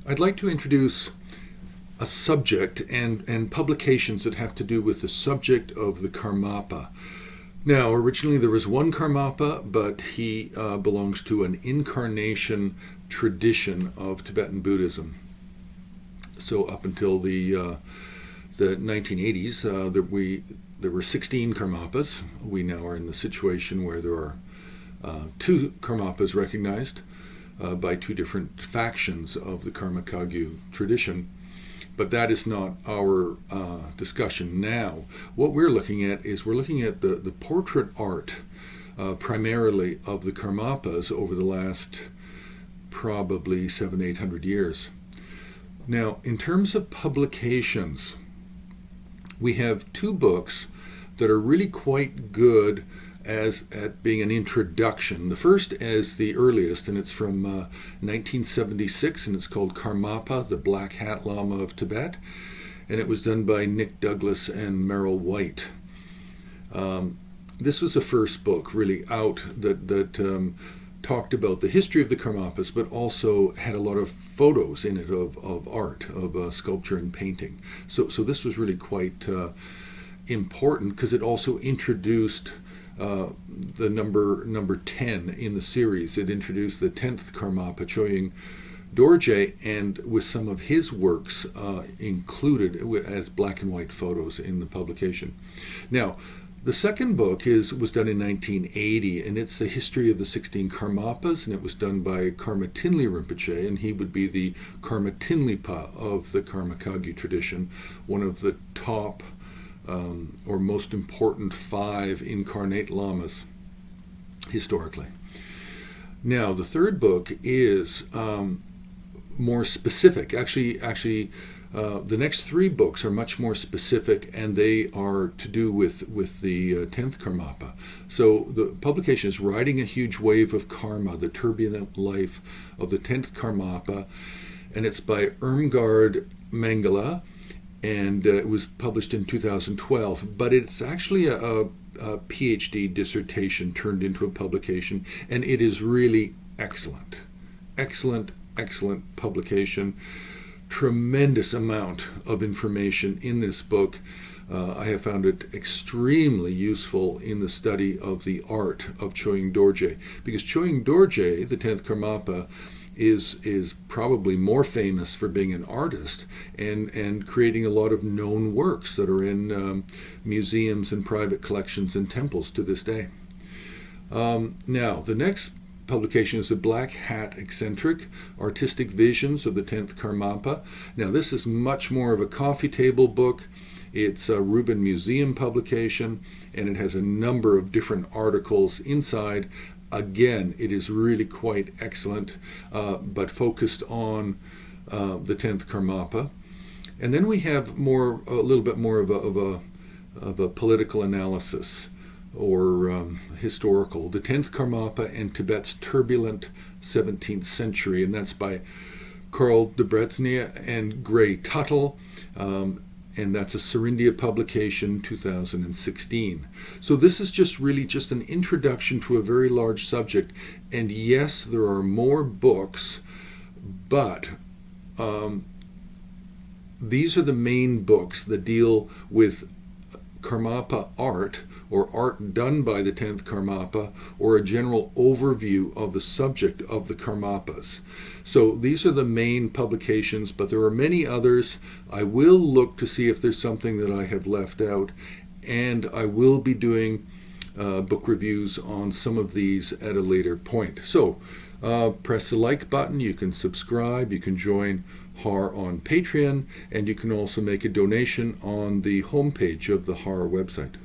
I'd like to introduce a subject and publications that have to do with the subject of the Karmapa. Now, originally there was one Karmapa, but he belongs to an incarnation tradition of Tibetan Buddhism. So up until the 1980s, there were 16 Karmapas. We now are in the situation where there are 2 Karmapas recognized by 2 different factions of the Karma Kagyu tradition. But that is not our discussion now. What we're looking at the portrait art, primarily of the Karmapas over the last probably 700-800 years. Now, in terms of publications, we have 2 books that are really quite good at being an introduction. The first is the earliest, and it's from 1976, and it's called Karmapa, the Black Hat Lama of Tibet, and it was done by Nick Douglas and Meryl White. This was the first book really out that talked about the history of the Karmapas, but also had a lot of photos in it of art, of sculpture and painting. So this was really quite important because it also introduced the number 10 in the series. It introduced the 10th Karmapa, Choying Dorje, and with some of his works included as black and white photos in the publication. Now, the second book was done in 1980, and it's the history of the 16 Karmapas, and it was done by Karma Thinley Rinpoche, and he would be the Karma Thinleypa of the Karma Kagyu tradition, one of the top or most important 5 incarnate lamas historically. Now, the third book is more specific. Actually, the next 3 books are much more specific, and they are to do with the 10th Karmapa. So the publication is Riding a Huge Wave of Karma, the Turbulent Life of the 10th Karmapa, and it's by Irmgard Mengele, and it was published in 2012, but it's actually a PhD dissertation turned into a publication, and it is really excellent publication. Tremendous amount of information in this book. I have found it extremely useful in the study of the art of Choying Dorje, because Choying Dorje, the 10th Karmapa, is probably more famous for being an artist and creating a lot of known works that are in museums and private collections and temples to this day. Now, the next publication is the Black Hat Eccentric, Artistic Visions of the 10th Karmapa. Now, this is much more of a coffee table book. It's a Rubin Museum publication, and it has a number of different articles inside. Again, it is really quite excellent, but focused on the 10th Karmapa. And then we have a little bit more of a political analysis or historical, the 10th Karmapa and Tibet's Turbulent 17th Century, and that's by Karl Debreczeny and Tuttle. And that's a Serindia publication, 2016. So this is just an introduction to a very large subject. And yes, there are more books, but these are the main books that deal with Karmapa art, or art done by the 10th Karmapa, or a general overview of the subject of the Karmapas. So these are the main publications, but there are many others. I will look to see if there's something that I have left out, and I will be doing book reviews on some of these at a later point. So press the like button, you can subscribe, you can join HAR on Patreon, and you can also make a donation on the homepage of the HAR website.